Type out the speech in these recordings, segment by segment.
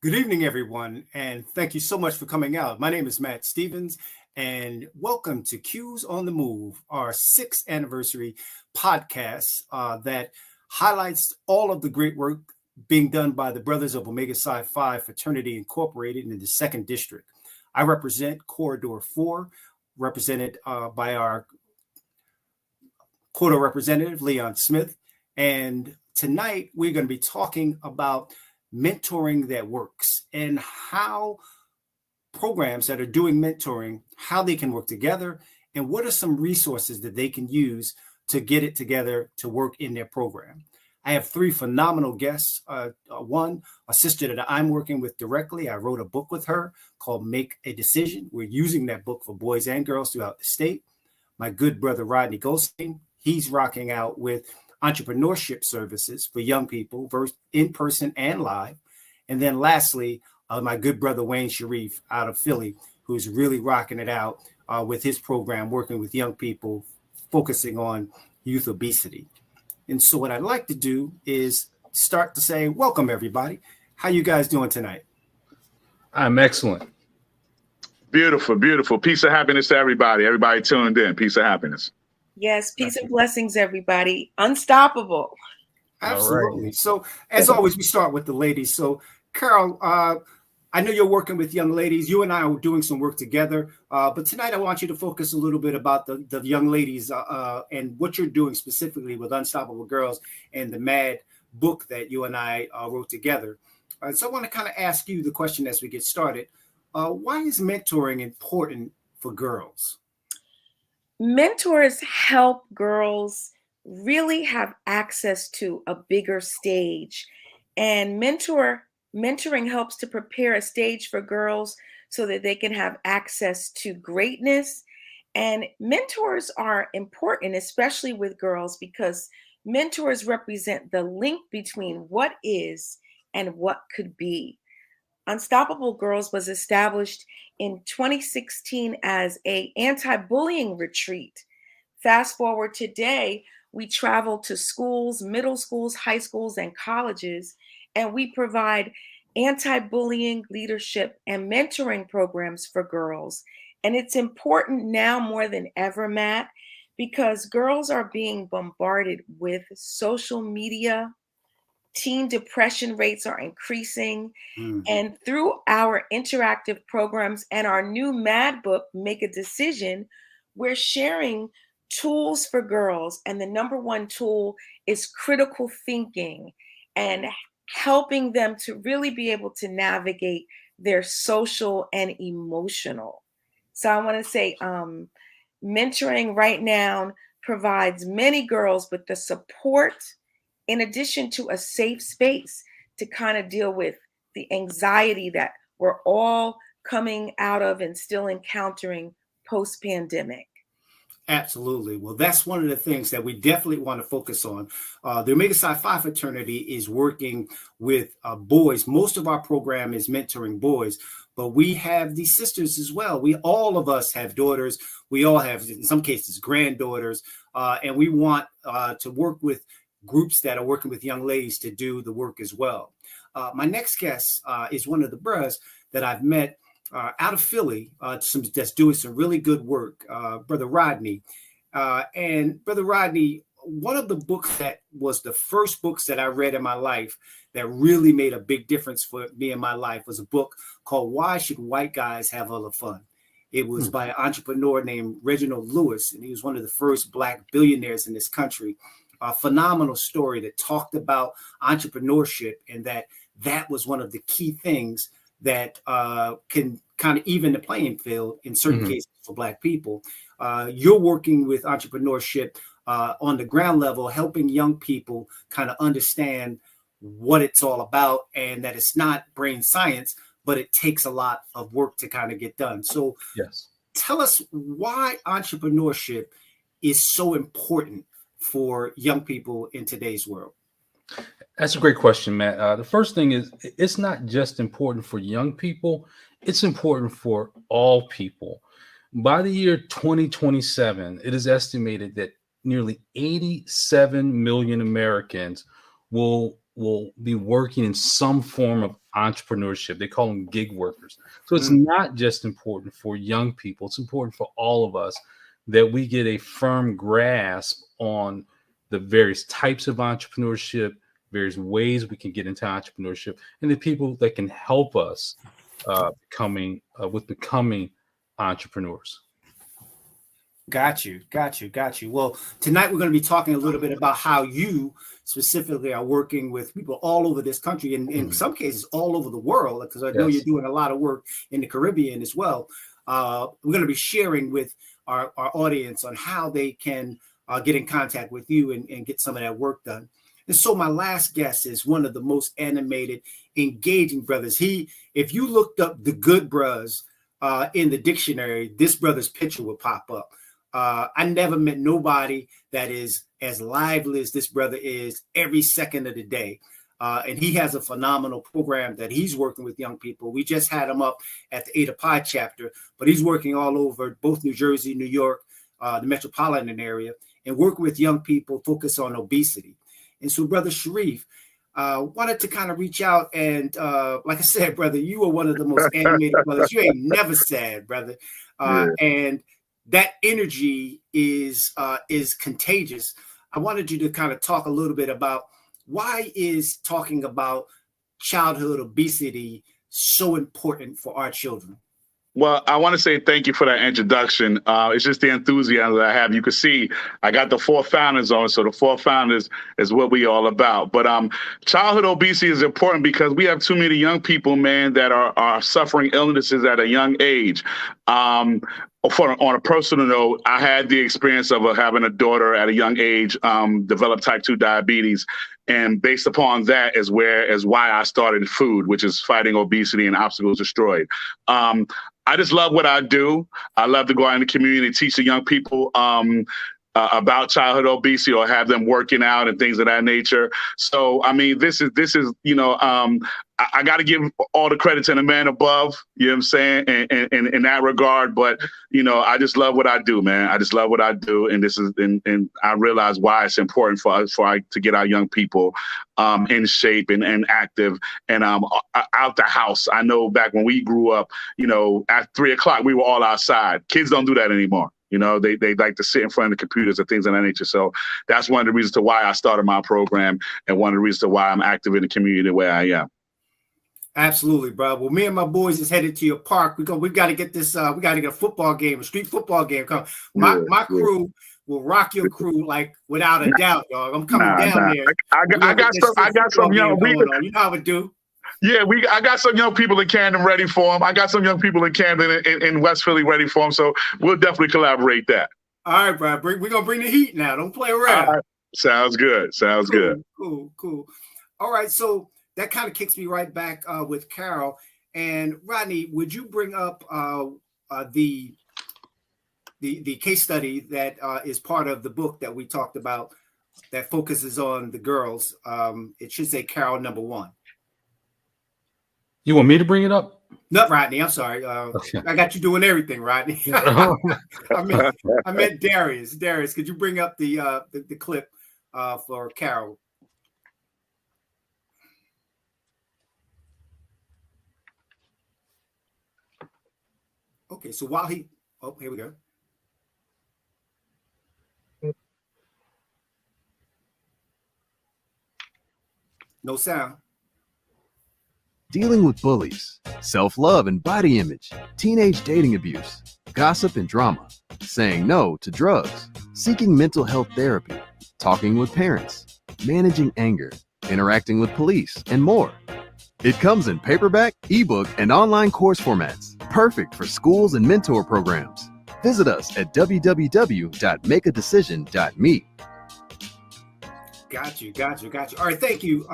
Good evening, everyone, and thank you so much for coming out. My name is Matt Stevens, and welcome to Cues on the Move, our 6th anniversary podcast that highlights all of the great work being done by the Brothers of Omega Psi Phi Fraternity Incorporated in the 2nd District. I represent Corridor 4, represented by our Corridor Representative, Leon Smith, and tonight we're going to be talking about mentoring that works and how programs that are doing mentoring, how they can work together, and what are some resources that they can use to get it together to work in their program. I have 3 phenomenal guests. One, a sister that I'm working with directly. I wrote a book with her called Make a Decision. We're using that book for boys and girls throughout the state. My good brother, Rodney Goldston, he's rocking out with entrepreneurship services for young people, both in person and live. And then lastly, my good brother, Wayne Shareef out of Philly, who's really rocking it out with his program, working with young people, focusing on youth obesity. And so what I'd like to do is start to say, welcome, everybody. How you guys doing tonight? I'm excellent. Beautiful, beautiful. Peace and happiness to everybody. Everybody tuned in. Peace and happiness. Yes, peace and blessings, everybody. Unstoppable. Absolutely. Right. So, as always, we start with the ladies. So, Caryl, I know you're working with young ladies. You and I are doing some work together. But tonight, I want you to focus a little bit about the young ladies and what you're doing specifically with Unstoppable Girls and the MAD book that you and I wrote together. So, I want to kind of ask you the question as we get started. Why is mentoring important for girls? Mentors help girls really have access to a bigger stage, and mentoring helps to prepare a stage for girls so that they can have access to greatness. And mentors are important, especially with girls, because mentors represent the link between what is and what could be. Unstoppable Girls was established in 2016 as an anti-bullying retreat. Fast forward today, we travel to schools, middle schools, high schools, and colleges, and we provide anti-bullying leadership and mentoring programs for girls. And it's important now more than ever, Matt, because girls are being bombarded with social media. Teen depression rates are increasing. And through our interactive programs and our new MAD book, Make a Decision, we're sharing tools for girls. And the number one tool is critical thinking and helping them to really be able to navigate their social and emotional. So I want to say mentoring right now provides many girls with the support in addition to a safe space to kind of deal with the anxiety that we're all coming out of and still encountering post-pandemic. Absolutely. Well, that's one of the things that we definitely want to focus on. The Omega Psi Phi fraternity is working with boys. Most of our program is mentoring boys, but we have these sisters as well. All of us have daughters. We all have, in some cases, granddaughters, and we want to work with groups that are working with young ladies to do the work as well. My next guest is one of the bros that I've met out of Philly, that's doing some really good work, Brother Rodney. And Brother Rodney, one of the books that was the first books that I read in my life that really made a big difference for me in my life was a book called Why Should White Guys Have All the Fun? It was by an entrepreneur named Reginald Lewis, and he was one of the first Black billionaires in this country. A phenomenal story that talked about entrepreneurship, and that was one of the key things that can kind of even the playing field in certain cases for Black people. You're working with entrepreneurship on the ground level, helping young people kind of understand what it's all about, and that it's not brain science, but it takes a lot of work to kind of get done. So yes, tell us why entrepreneurship is so important for young people in today's world. That's a great question, Matt. The first thing is, it's not just important for young people, it's important for all people. By the year 2027, it is estimated that nearly 87 million Americans will will be working in some form of entrepreneurship. They call them gig workers. So it's not just important for young people. It's important for all of us that we get a firm grasp on the various types of entrepreneurship, various ways we can get into entrepreneurship, and the people that can help us becoming entrepreneurs. Got you. Well, tonight we're going to be talking a little bit about how you specifically are working with people all over this country, and in some cases all over the world, because I know you're doing a lot of work in the Caribbean as well. We're going to be sharing with our audience on how they can get in contact with you and get some of that work done. And so my last guest is one of the most animated, engaging brothers. If you looked up the good bros in the dictionary, this brother's picture would pop up. I never met nobody that is as lively as this brother is every second of the day. And he has a phenomenal program that he's working with young people. We just had him up at the Ada Pi chapter, but he's working all over both New Jersey, New York, the metropolitan area, and working with young people focused on obesity. And so, Brother Shareef, wanted to kind of reach out and, like I said, brother, you are one of the most animated brothers. You ain't never sad, brother. And that energy is contagious. I wanted you to kind of talk a little bit about why is talking about childhood obesity so important for our children? Well, I want to say thank you for that introduction. It's just the enthusiasm that I have. You can see I got the 4 founders on, so the 4 founders is what we all about. But childhood obesity is important because we have too many young people, man, that are suffering illnesses at a young age. On a personal note, I had the experience of having a daughter at a young age develop type 2 diabetes. And based upon that is why I started food, which is fighting obesity and obstacles destroyed. I just love what I do. I love to go out in the community and teach the young people about childhood obesity or have them working out and things of that nature. So, I mean, this is I got to give all the credit to the man above, you know what I'm saying, and in that regard. But, I just love what I do, man. I just love what I do. And and I realize why it's important for us to get our young people in shape and active and out the house. I know back when we grew up, at 3:00, we were all outside. Kids don't do that anymore. They like to sit in front of the computers and things of that nature. So that's one of the reasons to why I started my program and one of the reasons to why I'm active in the community the way I am. Absolutely, bro. Well, me and my boys is headed to your park. We got to get this. We got to get a football game, a street football game. My crew will rock your crew like without a doubt, dog. I'm coming down there. I got some young people. You know how we do. Yeah, I got some young people in Camden ready for them. I got some young people in Camden in West Philly ready for them. So we'll definitely collaborate that. All right, bro. We're gonna bring the heat now. Don't play around. Right. Sounds good. Good. Cool. All right, so that kind of kicks me right back with Caryl and Rodney. Would you bring up the case study that is part of the book that we talked about that focuses on the girls? It should say Caryl number 1. You want me to bring it up? No, Rodney. I'm sorry. Okay. I got you doing everything, Rodney. I meant Darius. Darius, could you bring up the clip for Caryl? Okay, so while here we go. No sound. Dealing with bullies, self-love and body image, teenage dating abuse, gossip and drama, saying no to drugs, seeking mental health therapy, talking with parents, managing anger, interacting with police, and more. It comes in paperback, ebook, and online course formats, perfect for schools and mentor programs. Visit us at www.makeadecision.me. Got you. All right, thank you,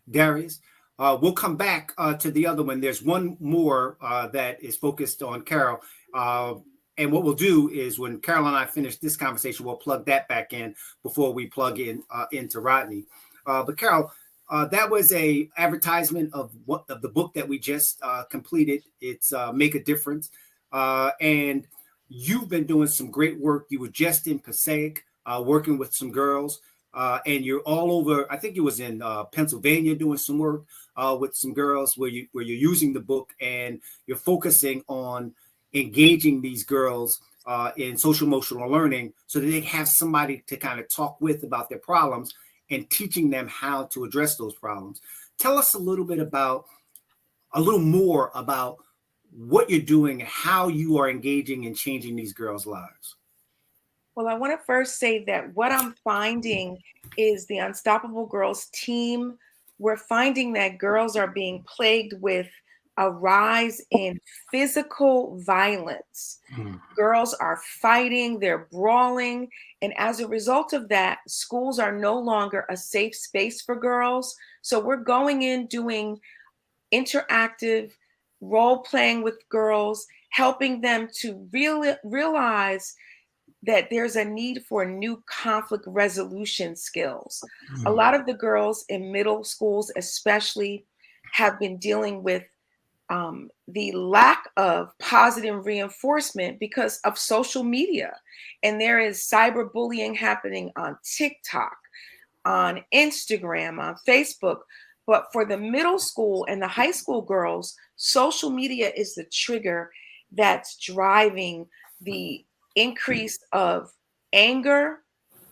Darius. We'll come back to the other one. There's one more that is focused on Caryl. And what we'll do is when Caryl and I finish this conversation, we'll plug that back in before we plug in into Rodney. But Caryl, that was a advertisement of the book that we just completed. It's Make a Difference. And you've been doing some great work. You were just in Passaic working with some girls. and you're all over. I think it was in Pennsylvania doing some work with some girls where you're using the book and you're focusing on engaging these girls in social emotional learning so that they have somebody to kind of talk with about their problems and teaching them how to address those problems. Tell us a little more about what you're doing and how you are engaging and changing these girls' lives. Well, I want to first say that what I'm finding is the Unstoppable Girls team. We're finding that girls are being plagued with a rise in physical violence. Girls are fighting, they're brawling. And as a result of that, schools are no longer a safe space for girls. So we're going in doing interactive role playing with girls, helping them to really realize that there's a need for new conflict resolution skills. A lot of the girls in middle schools, especially, have been dealing with the lack of positive reinforcement because of social media. And there is cyberbullying happening on TikTok, on Instagram, on Facebook. But for the middle school and the high school girls, social media is the trigger that's driving the increase of anger,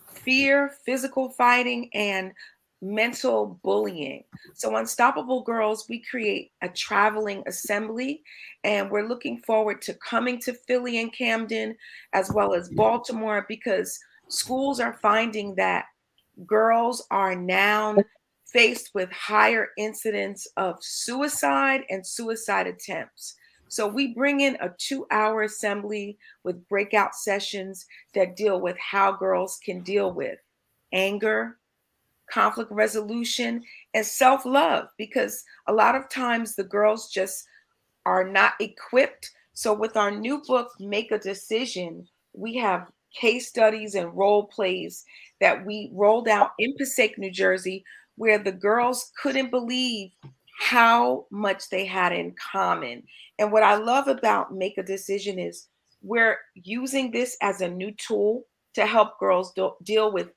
fear, physical fighting, and mental bullying. So Unstoppable Girls, we create a traveling assembly, and we're looking forward to coming to Philly and Camden, as well as Baltimore, because schools are finding that girls are now faced with higher incidents of suicide and suicide attempts. So we bring in a 2-hour assembly with breakout sessions that deal with how girls can deal with anger, conflict resolution, and self-love, because a lot of times the girls just are not equipped. So with our new book, Make a Decision, we have case studies and role plays that we rolled out in Passaic, New Jersey, where the girls couldn't believe how much they had in common. And what I love about Make a Decision is we're using this as a new tool to help girls deal with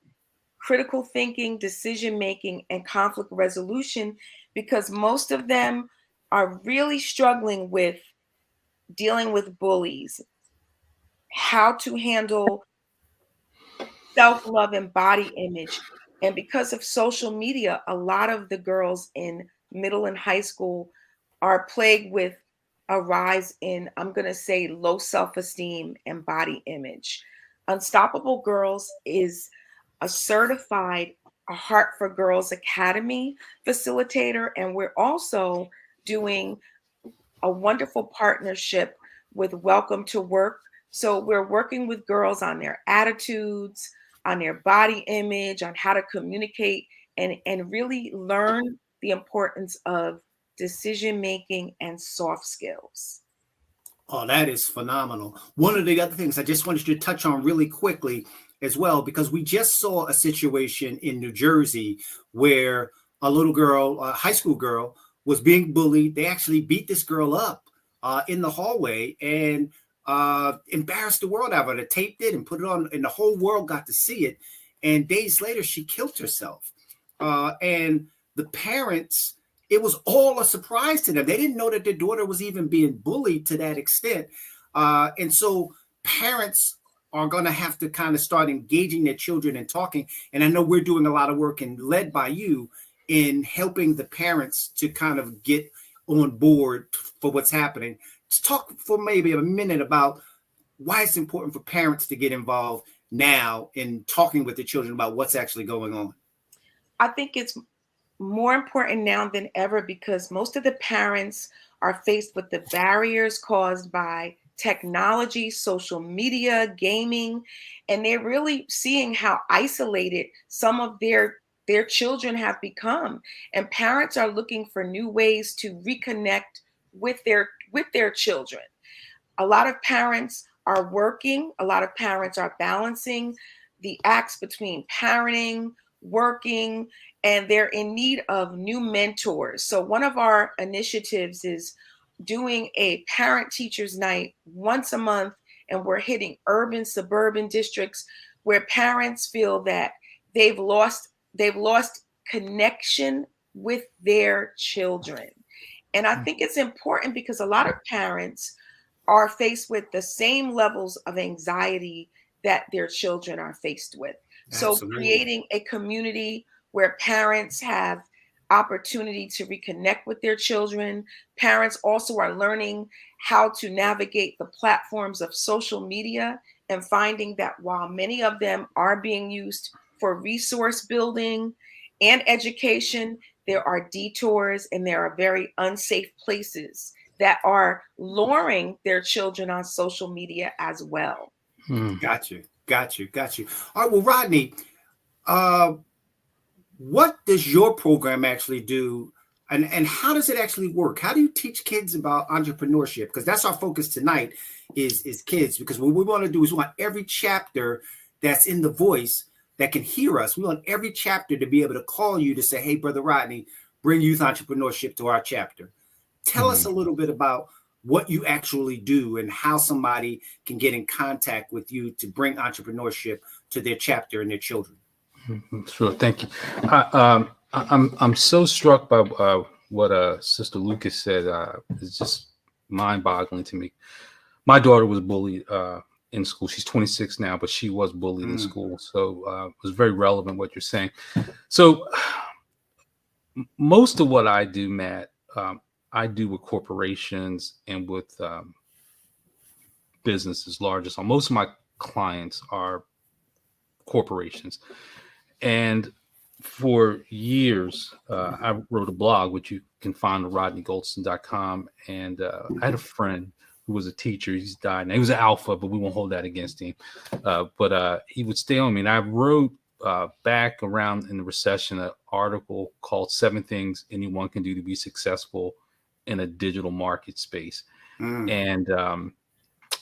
critical thinking, decision making, and conflict resolution, because most of them are really struggling with dealing with bullies, how to handle self-love and body image. And because of social media, a lot of the girls in middle and high school are plagued with a rise in, I'm going to say, low self-esteem and body image. Unstoppable Girls is a certified A Heart for Girls Academy facilitator, and we're also doing a wonderful partnership with Welcome to Work. So we're working with girls on their attitudes, on their body image, on how to communicate, and really learn the importance of decision making and soft skills. Oh, that is phenomenal. One of the other things I just wanted you to touch on really quickly as well, because we just saw a situation in New Jersey where a little girl, a high school girl, was being bullied. They actually beat this girl up in the hallway and embarrassed the world out of her. They taped it and put it on, and the whole world got to see it. And days later, she killed herself. And the parents, it was all a surprise to them. They didn't know that their daughter was even being bullied to that extent. And so parents are going to have to kind of start engaging their children and talking. And I know we're doing a lot of work, and led by you, in helping the parents to kind of get on board for what's happening. Let's talk for maybe a minute about why it's important for parents to get involved now in talking with the children about what's actually going on. I think it's more important now than ever because most of the parents are faced with the barriers caused by technology, social media, gaming, and they're really seeing how isolated some of their children have become. And parents are looking for new ways to reconnect with their children. A lot of parents are working, a lot of parents are balancing the acts between parenting, working, and they're in need of new mentors. So one of our initiatives is doing a parent teachers night once a month, and we're hitting urban, suburban districts where parents feel that they've lost connection with their children. And I think it's important because a lot of parents are faced with the same levels of anxiety that their children are faced with. So creating a community where parents have opportunity to reconnect with their children. Parents also are learning how to navigate the platforms of social media and finding that while many of them are being used for resource building and education, there are detours and there are very unsafe places that are luring their children on social media as well. Got you. All right, well, Rodney, what does your program actually do, and how does it actually work? How do you teach kids about entrepreneurship? Because that's our focus tonight is kids, because what we want to do is we want every chapter that's in the voice that can hear us. We want every chapter to be able to call you to say, hey, Brother Rodney, bring youth entrepreneurship to our chapter. Tell us a little bit about what you actually do and how somebody can get in contact with you to bring entrepreneurship to their chapter and their children. Sure, thank you. I'm so struck by what Sister Lucas said. It's just mind-boggling to me. My daughter was bullied in school. She's 26 now, but she was bullied in school. So it was very relevant what you're saying. So most of what I do, Matt, I do with corporations and with businesses, large and small. Most of my clients are corporations. And for years, I wrote a blog, which you can find on rodneygoldston.com. And I had a friend who was a teacher. He's died now. He was an alpha, but we won't hold that against him. But he would stay on me. And I wrote back around in the recession an article called 7 Things Anyone Can Do to Be Successful in a Digital Market Space. And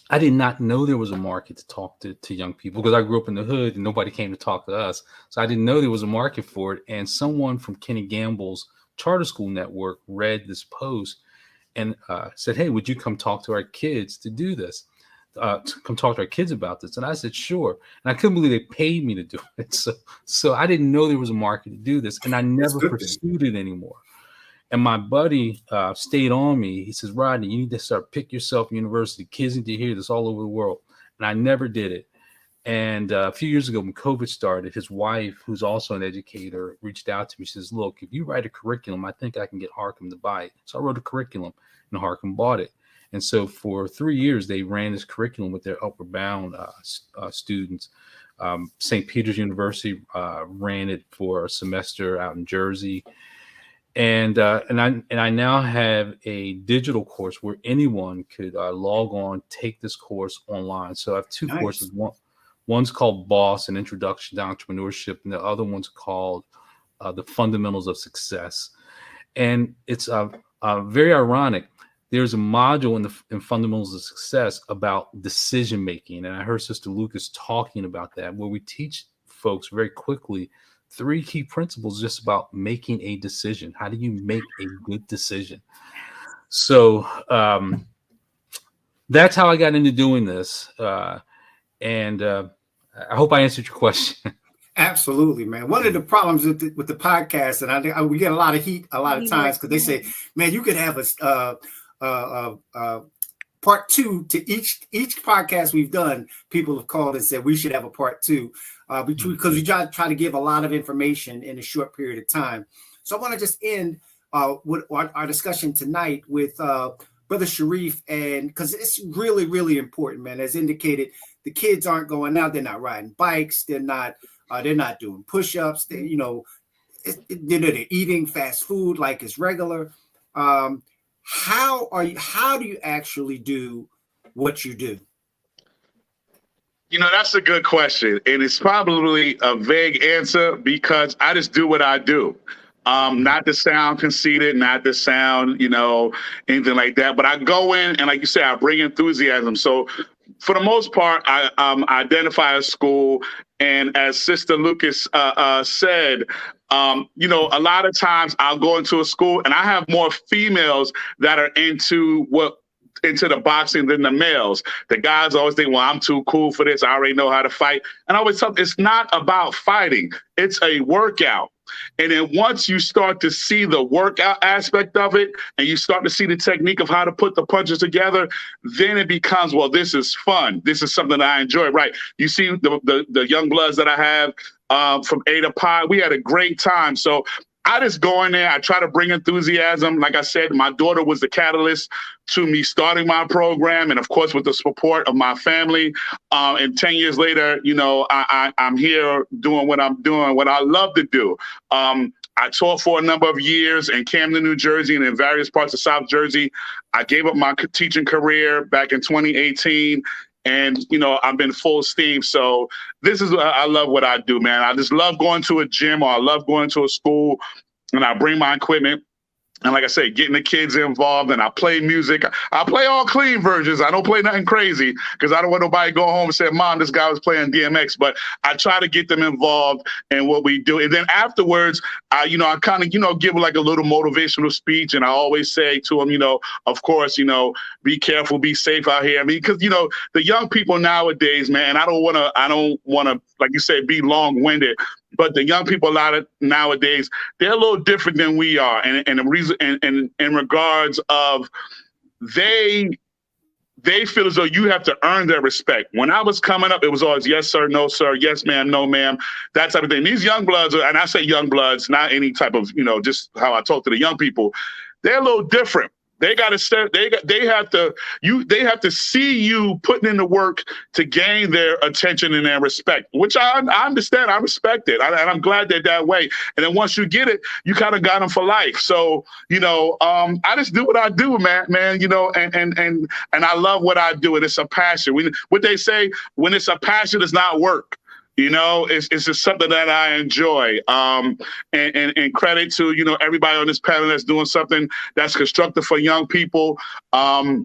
I did not know there was a market to talk to young people, because I grew up in the hood and nobody came to talk to us. So I didn't know there was a market for it. And someone from Kenny Gamble's charter school network read this post and said, hey, would you come talk to our kids to do this? To come talk to our kids about this. And I said, sure. And I couldn't believe they paid me to do it. So I didn't know there was a market to do this. And I never pursued it anymore. And my buddy stayed on me. He says, Rodney, you need to start Pick Yourself University. Kids need to hear this all over the world. And I never did it. And a few years ago, when COVID started, his wife, who's also an educator, reached out to me. She says, look, if you write a curriculum, I think I can get Harcum to buy it. So I wrote a curriculum and Harcum bought it. And so for 3 years, they ran this curriculum with their Upward Bound students. St. Peter's University ran it for a semester out in Jersey. And I now have a digital course where anyone could log on, take this course online. So I have 2 courses. One's called Boss, an Introduction to Entrepreneurship, and the other one's called The Fundamentals of Success. And it's very ironic. There's a module in Fundamentals of Success about decision making, and I heard Sister Lucas talking about that, where we teach folks very quickly 3 key principles just about making a decision. How do you make a good decision? So that's how I got into doing this. And I hope I answered your question. Absolutely, man. One of the problems with the podcast, and I we get a lot of heat a lot of times because they say, man, you could have a part 2 to each podcast we've done. People have called and said we should have a part 2 because we try to give a lot of information in a short period of time. So I want to just end with our discussion tonight with Brother Shareef, and because it's really, really important, man. As indicated, the kids aren't going out; they're not riding bikes, they're not doing push-ups. They're eating fast food like it's regular. How do you actually do what you do? That's a good question. And it's probably a vague answer because I just do what I do. Not to sound conceited, not to sound, anything like that. But I go in and, like you said, I bring enthusiasm. So for the most part, I identify a school. And as Sister Lucas said, a lot of times I'll go into a school and I have more females that are into what into the boxing than the males. The guys always think, well, I'm too cool for this. I already know how to fight. And I always tell them, it's not about fighting. It's a workout. And then once you start to see the workout aspect of it, and you start to see the technique of how to put the punches together, then it becomes, well, this is fun. This is something that I enjoy, right? You see the young bloods that I have from Ada Pi, we had a great time. So I just go in there. I try to bring enthusiasm. Like I said, my daughter was the catalyst to me starting my program. And of course, with the support of my family. And 10 years later, you know, I'm here doing what I'm doing, what I love to do. I taught for a number of years in Camden, New Jersey, and in various parts of South Jersey. I gave up my teaching career back in 2018. And, you know, I've been full steam. So this is, I love what I do, man. I just love going to a gym, or I love going to a school, and I bring my equipment. And like I say, getting the kids involved, and I play music. I play all clean versions. I don't play nothing crazy, because I don't want nobody to go home and say, Mom, this guy was playing DMX. But I try to get them involved in what we do. And then afterwards, I kind of, give like a little motivational speech. And I always say to them, of course, be careful, be safe out here. I mean, because, the young people nowadays, man, I don't want to, like you say, be long-winded. But the young people nowadays, they're a little different than we are. And the reason, and in regards of, they feel as though you have to earn their respect. When I was coming up, it was always yes, sir, no, sir, yes, ma'am, no, ma'am, that type of thing. These young bloods, and I say young bloods, not any type of, just how I talk to the young people, they're a little different. They got to they have to see you putting in the work to gain their attention and their respect, which I understand. I respect it. And I'm glad they're that way. And then once you get it, you kind of got them for life. So, I just do what I do, man, and I love what I do. And it's a passion. What they say, when it's a passion, it's not work. It's just something that I enjoy. And credit to, everybody on this panel that's doing something that's constructive for young people. I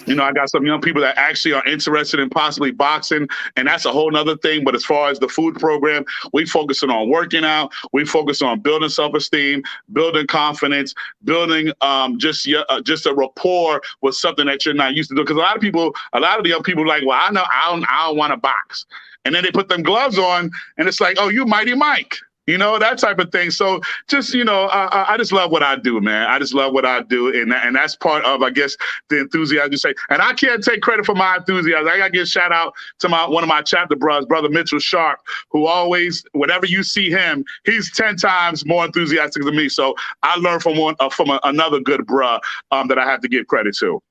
got some young people that actually are interested in possibly boxing, and that's a whole nother thing. But as far as the food program, we focusing on working out. We focus on building self-esteem, building confidence, building just a rapport with something that you're not used to do. Because a lot of the young people are like, well, I don't want to box. And then they put them gloves on, and it's like, oh, you Mighty Mike, that type of thing. So just, I just love what I do, man. I just love what I do. And that's part of, I guess, the enthusiasm you say. And I can't take credit for my enthusiasm. I got to give a shout out to one of my chapter brothers, Brother Mitchell Sharp, who always, whenever you see him, he's 10 times more enthusiastic than me. So I learned from another good bruh that I have to give credit to.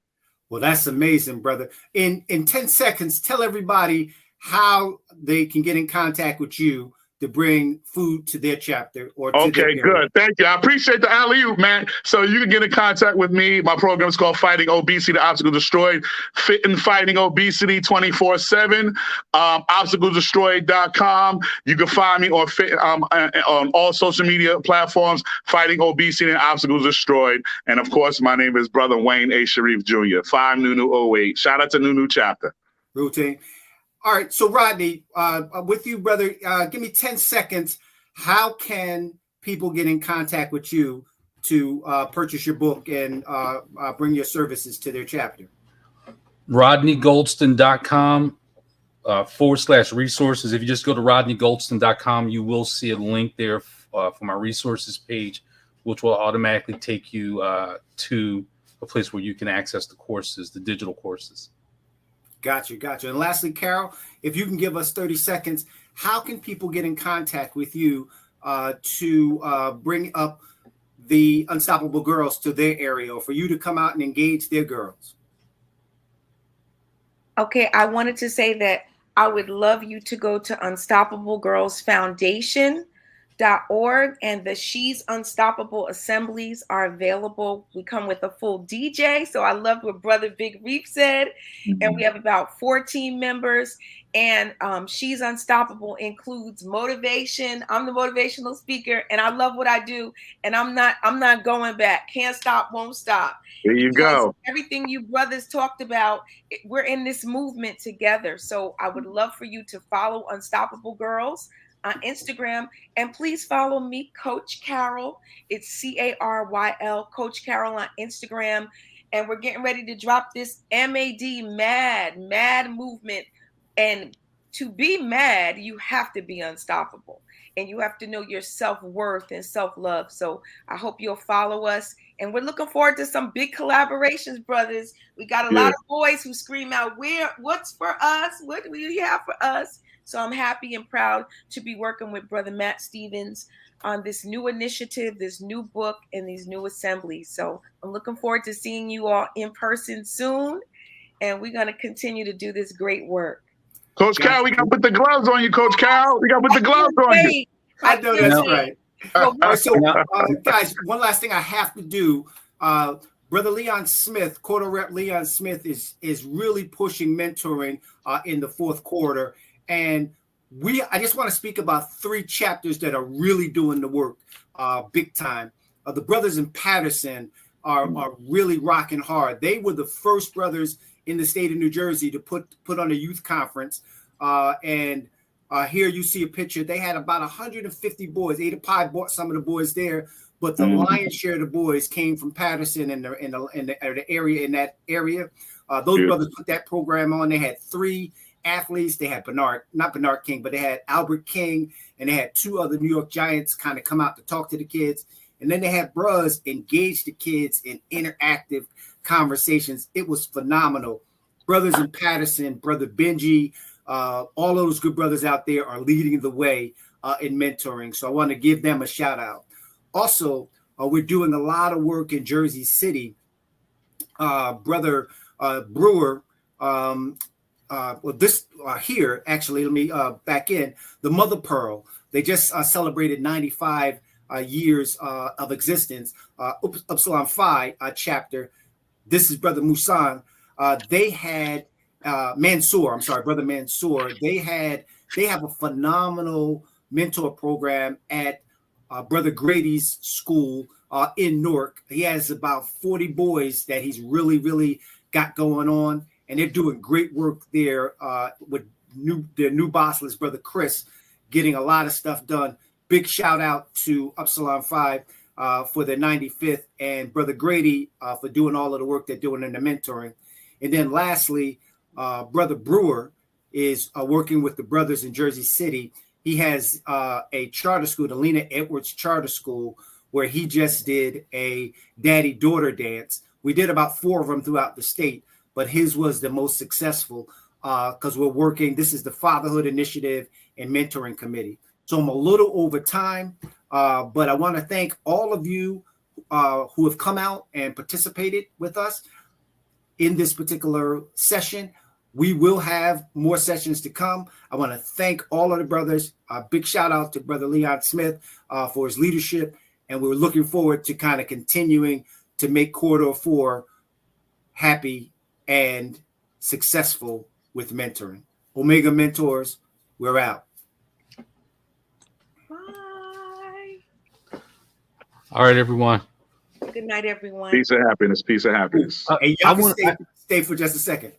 Well, that's amazing, brother. In 10 seconds, tell everybody how they can get in contact with you to bring food to their chapter or to okay, good. Thank you. I appreciate the alley-oop, man. So you can get in contact with me. My program is called Fighting Obesity, the Obstacle Destroyed. Fit and Fighting Obesity 24/7. ObstacleDestroyed.com. You can find me on all social media platforms, Fighting Obesity and Obstacles Destroyed. And of course, my name is Brother Wayne A. Shareef Jr., 5NUNU08. Shout out to Nunu chapter. Routine. All right, so Rodney, with you, brother, give me 10 seconds. How can people get in contact with you to purchase your book and bring your services to their chapter? RodneyGoldston.com /resources. If you just go to RodneyGoldston.com, you will see a link there for my resources page, which will automatically take you to a place where you can access the courses, the digital courses. Gotcha. And lastly, Caryl, if you can give us 30 seconds, how can people get in contact with you to bring up the Unstoppable Girls to their area, or for you to come out and engage their girls? Okay, I wanted to say that I would love you to go to Unstoppable Girls Foundation.org, and the She's Unstoppable assemblies are available. We come with a full DJ, so I loved what Brother Big Reef said. Mm-hmm. And we have about 14 members, and She's Unstoppable includes motivation. I'm the motivational speaker, and I love what I do, and I'm not going back. Can't stop, won't stop. There you go. Everything you brothers talked about, we're in this movement together. So I would love for you to follow Unstoppable Girls on Instagram, and please follow me, Coach Caryl. It's CARYL, Coach Caryl on Instagram. and we're getting ready to drop this mad movement. And to be mad, you have to be unstoppable, and you have to know your self-worth and self-love. So I hope you'll follow us, and we're looking forward to some big collaborations, brothers. We got a lot of boys who scream out, what's for us? What do you have for us? So I'm happy and proud to be working with Brother Matt Stevens on this new initiative, this new book, and these new assemblies. So I'm looking forward to seeing you all in person soon, and we're going to continue to do this great work. Coach Caryl, we got to put the gloves on you, Coach Caryl. We got to put the gloves on you. I know that's right. So, guys, one last thing I have to do. Brother Leon Smith, Quarter Rep Leon Smith is really pushing mentoring in the fourth quarter. And I just want to speak about 3 chapters that are really doing the work big time. The brothers in Patterson are really rocking hard. They were the first brothers in the state of New Jersey to put on a youth conference. And here you see a picture. They had about 150 boys. Ada Pie bought some of the boys there, but the lion's share of the boys came from Patterson and the area in that area. Those brothers put that program on. They had 3 athletes. They had not Bernard King, but they had Albert King, and they had 2 other New York Giants kind of come out to talk to the kids. And then they had bros engage the kids in interactive conversations. It was phenomenal. Brothers in Patterson, Brother Benji, all those good brothers out there are leading the way in mentoring. So I want to give them a shout out. Also, we're doing a lot of work in Jersey City. Brother Brewer, here, actually, let me back in. The Mother Pearl, they just celebrated 95 years of existence. Upsilon Phi chapter. This is Brother Musan. They had Brother Mansour. They have a phenomenal mentor program at Brother Grady's school in Newark. He has about 40 boys that he's really got going on, and they're doing great work there with their new bossless, Brother Chris, getting a lot of stuff done. Big shout out to Upsilon 5 for their 95th, and Brother Grady for doing all of the work they're doing in the mentoring. And then lastly, Brother Brewer is working with the brothers in Jersey City. He has a charter school, the Lena Edwards Charter School, where he just did a daddy-daughter dance. We did about 4 of them throughout the state, but his was the most successful because we're working. This is the Fatherhood Initiative and Mentoring Committee. So I'm a little over time, but I want to thank all of you who have come out and participated with us in this particular session. We will have more sessions to come. I want to thank all of the brothers. A big shout out to Brother Leon Smith for his leadership. And we're looking forward to kind of continuing to make Corridor 4 happy and successful with mentoring. Omega Mentors, we're out. Bye. All right, everyone. Good night, everyone. Peace and happiness. Peace and happiness. Hey, y'all can stay for just a second.